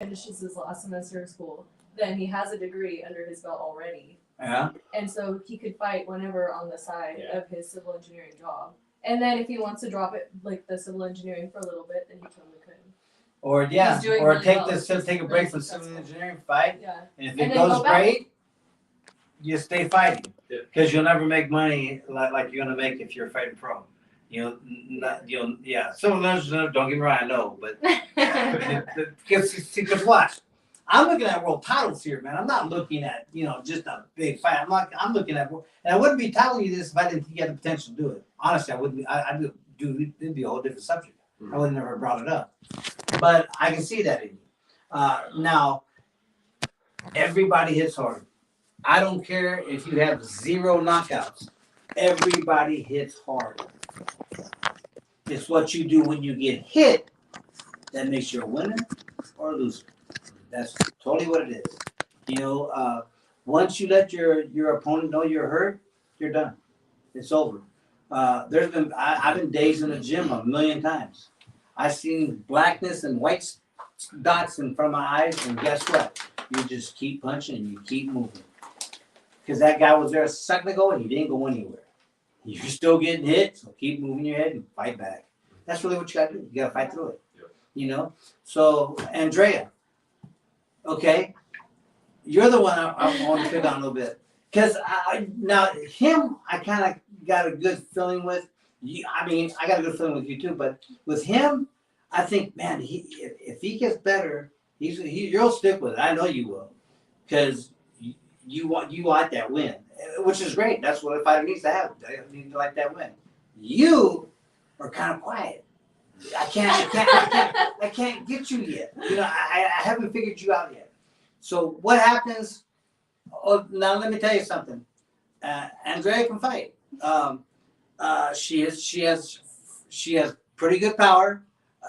finishes his last semester of school, then he has a degree under his belt already. Yeah. And so he could fight whenever on the side Yeah. of his civil engineering job. And then if he wants to drop it, like the civil engineering for a little bit, then he totally could. Or yeah, He's doing or really take well. this, He's take a really break from successful. civil engineering, fight, Yeah. and if And it then goes go back. great, you stay fighting Yeah. because you'll never make money like you're gonna make if you're fighting pro. You know, Civil engineering, don't get me wrong, I know, but because watch, I'm looking at world titles here, man. I'm not looking at just a big fight. I'm looking at, and I wouldn't be telling you this if I didn't think you had the potential to do it. Honestly, I wouldn't. I'd do. It'd be a whole different subject. I would have never brought it up, but I can see that in you. Now, everybody hits hard. I don't care if you have 0 knockouts. Everybody hits hard. It's what you do when you get hit that makes you a winner or a loser. That's totally what it is. Once you let your opponent know you're hurt, you're done. It's over. I've been dazed in the gym a million times. I've seen blackness and white dots in front of my eyes, and guess what? You just keep punching and you keep moving. Because that guy was there a second ago and he didn't go anywhere. You're still getting hit, so keep moving your head and fight back. That's really what you gotta do. You gotta fight through it. Yep. So Andrea, okay, you're the one I want to pick on a little bit. Because now him, I kind of got a good feeling with. I got a good feeling with you too. But with him, I think, man, if he gets better, you'll stick with it. I know you will, because you want that win, which is great. That's what a fighter needs to have. They need to like that win. You are kind of quiet. I can't get you yet. I haven't figured you out yet. So what happens? Oh, now let me tell you something. Andrea can fight. She has pretty good power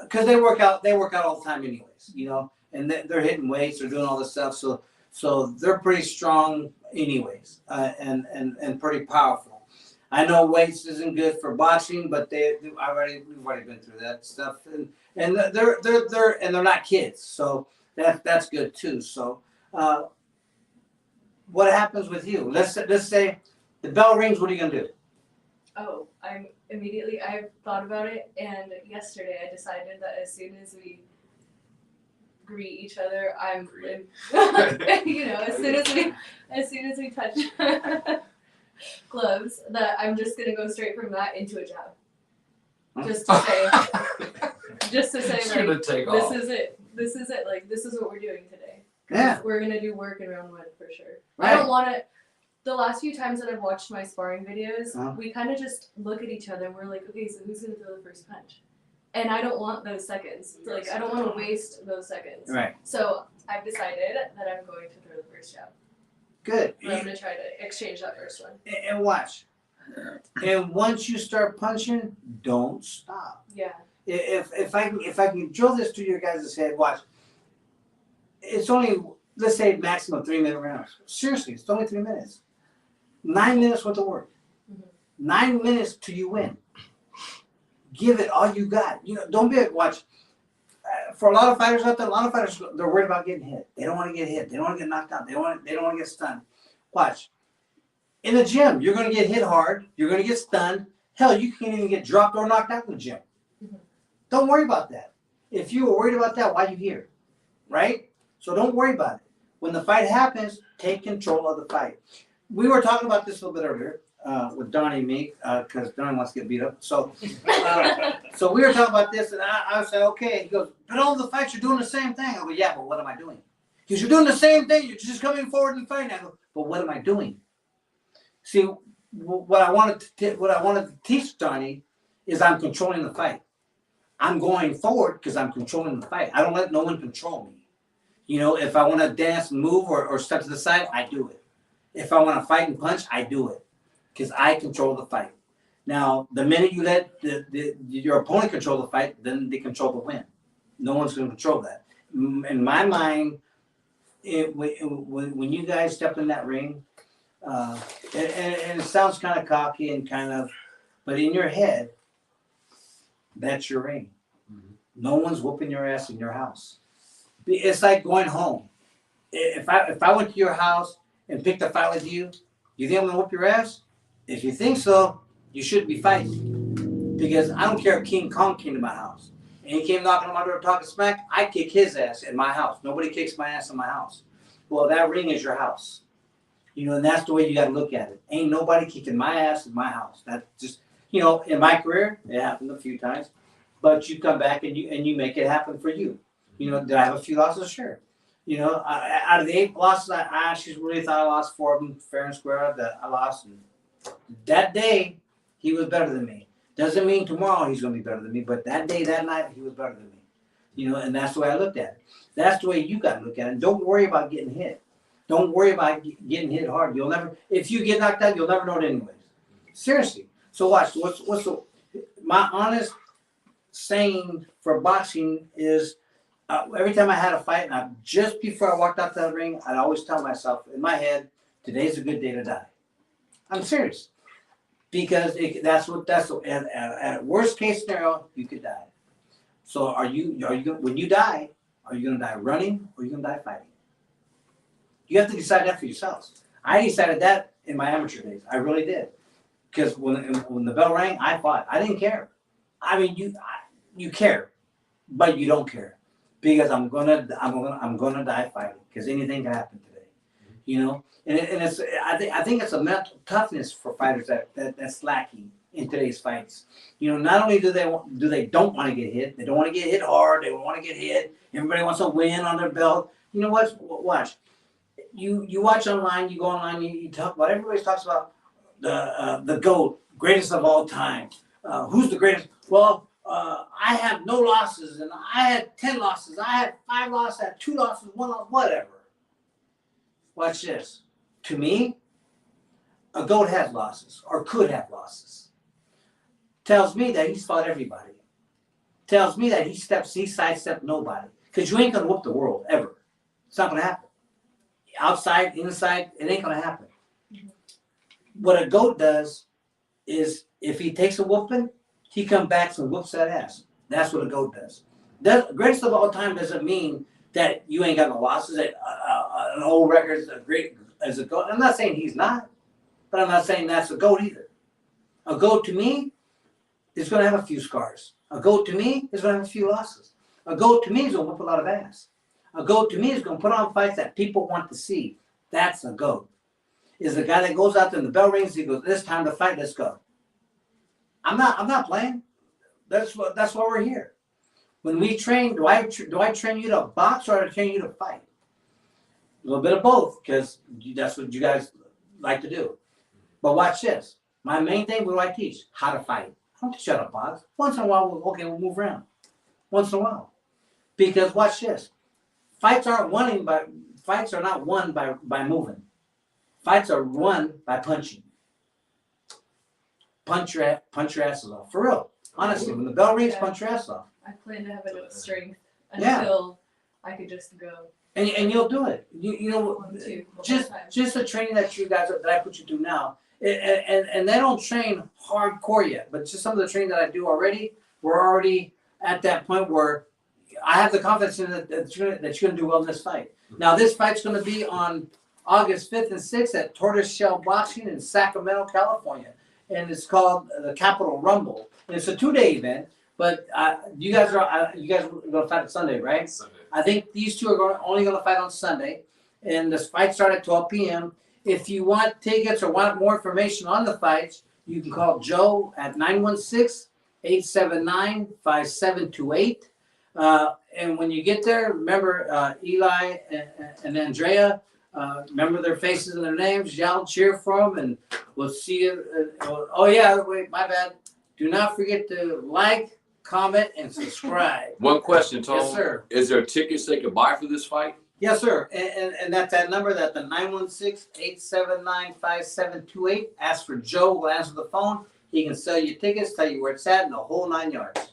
because they work out all the time anyways. And they're hitting weights, they're doing all this stuff. So they're pretty strong anyways, and pretty powerful. I know weights isn't good for boxing, but we've already been through that stuff, and they're not kids, so that's good too. So. What happens with you? Let's say the bell rings. What are you gonna do? Oh, I've thought about it, and yesterday I decided that as soon as we greet each other, as soon as we touch gloves, that I'm just gonna go straight from that into a jab. Just to say, like, this is it. This is it. Like, this is what we're doing today. Yeah. We're gonna do work in round 1 for sure. Right. I don't want to. The last few times that I've watched my sparring videos, Uh-huh. we kind of just look at each other and we're like, okay, so who's gonna throw the first punch? And I don't want those seconds. Like, I don't want to waste those seconds. Right. So I've decided that I'm going to throw the first jab. Good. But I'm gonna try to exchange that first one. And watch. And once you start punching, don't stop. Yeah. If I can drill this to your guys' head, watch. It's only, let's say, maximum 3-minute rounds. Seriously, it's only 3 minutes. 9 minutes worth of work. 9 minutes till you win. Give it all you got. Don't be watch. For a lot of fighters out there, they're worried about getting hit. They don't want to get hit. They don't want to get knocked out. They don't want to get stunned. Watch. In the gym, you're going to get hit hard. You're going to get stunned. Hell, you can't even get dropped or knocked out in the gym. Don't worry about that. If you were worried about that, why are you here? Right? So don't worry about it. When the fight happens, take control of the fight. We were talking about this a little bit earlier with Donnie and me, because Donnie wants to get beat up. So we were talking about this, and I said, okay. He goes, but all the fights, you're doing the same thing. I go, yeah, but what am I doing? Because you're doing the same thing. You're just coming forward and fighting. I go, but what am I doing? See, what I wanted to teach Donnie is I'm controlling the fight. I'm going forward because I'm controlling the fight. I don't let no one control me. If I want to dance, move, or step to the side, I do it. If I want to fight and punch, I do it because I control the fight. Now, the minute you let your opponent control the fight, then they control the win. No one's going to control that. In my mind, when you guys step in that ring, and it sounds kind of cocky and but in your head, that's your ring. No one's whooping your ass in your house. It's like going home. If I went to your house and picked a fight with you, you think I'm gonna whoop your ass? If you think so, you shouldn't be fighting. Because I don't care if King Kong came to my house and he came knocking on my door talking smack, I kick his ass in my house. Nobody kicks my ass in my house. Well, that ring is your house. And that's the way you gotta look at it. Ain't nobody kicking my ass in my house. That's just, in my career, it happened a few times. But you come back and you make it happen for you. Did I have a few losses? Sure. Out of the 8 losses, I actually really thought I lost 4 of them fair and square that I lost. And that day, he was better than me. Doesn't mean tomorrow he's going to be better than me, but that day, that night, he was better than me. And that's the way I looked at it. That's the way you got to look at it. And don't worry about getting hit. Don't worry about getting hit hard. You'll never, if you get knocked out, you'll never know it anyways. Seriously. So watch. My honest saying for boxing is, every time I had a fight, and just before I walked out to the ring, I'd always tell myself in my head, today's a good day to die. I'm serious. Because at worst case scenario, you could die. So when you die, are you going to die running or are you going to die fighting? You have to decide that for yourselves. I decided that in my amateur days. I really did. Because when the bell rang, I fought. I didn't care. I mean, you care, but you don't care. Because I'm gonna die fighting. Because anything can happen today, And it's I think it's a mental toughness for fighters that's lacking in today's fights. Not only do they don't want to get hit, they don't want to get hit hard. They don't want to get hit. Everybody wants to win on their belt. You know what? Watch. You watch online. You go online. You talk about. Everybody talks about the GOAT, greatest of all time. Who's the greatest? Well. I have no losses, and I had 10 losses. I had 5 losses, I had 2 losses, 1 loss, whatever. Watch this. To me, a GOAT has losses, or could have losses. Tells me that he's fought everybody. Tells me that he sidestepped nobody. Because you ain't going to whoop the world, ever. It's not going to happen. Outside, inside, it ain't going to happen. What a GOAT does is, if he takes a whooping, he comes back and whoops that ass. That's what a GOAT does. Greatest of all time doesn't mean that you ain't got no losses. That an old record is great as a GOAT. I'm not saying he's not, but I'm not saying that's a GOAT either. A GOAT to me is going to have a few scars. A GOAT to me is going to have a few losses. A GOAT to me is going to whoop a lot of ass. A GOAT to me is going to put on fights that people want to see. That's a GOAT. Is the guy that goes out there and the bell rings, he goes, "It's time to fight, let's go." I'm not playing. That's why we're here. When we train, do I train you to box or do I train you to fight? A little bit of both, because that's what you guys like to do. But watch this. My main thing, what do I teach? How to fight. I don't teach you how to box. Once in a while, we'll move around. Once in a while. Because watch this. Fights are not won by moving. Fights are won by punching. Punch your asses off. For real. Honestly, when the bell rings, punch your ass off. I plan to have enough strength until I could just go. And you'll do it. Just the training that I put you through now, and they don't train hardcore yet, but just some of the training that I do already, we're already at that point where I have the confidence in that you're going to do well in this fight. Now, this fight's going to be on August 5th and 6th at Tortoise Shell Boxing in Sacramento, California. And it's called the Capital Rumble. And it's a 2-day event, but you guys are going to fight on Sunday, right? Sunday. I think these two are only going to fight on Sunday. And this fight starts at 12 p.m. If you want tickets or want more information on the fights, you can call Joe at 916-879-5728. And when you get there, remember Eli and Andrea. Remember their faces and their names. Y'all cheer for them, and we'll see you. Oh yeah, wait, my bad. Do not forget to like, comment, and subscribe. One question, Tom. Yes, sir. Is there tickets they could buy for this fight? Yes, sir. And that's that number. That's the 916-879-5728. Ask for Joe. We'll answer the phone. He can sell you tickets, tell you where it's at, and the whole 9 yards.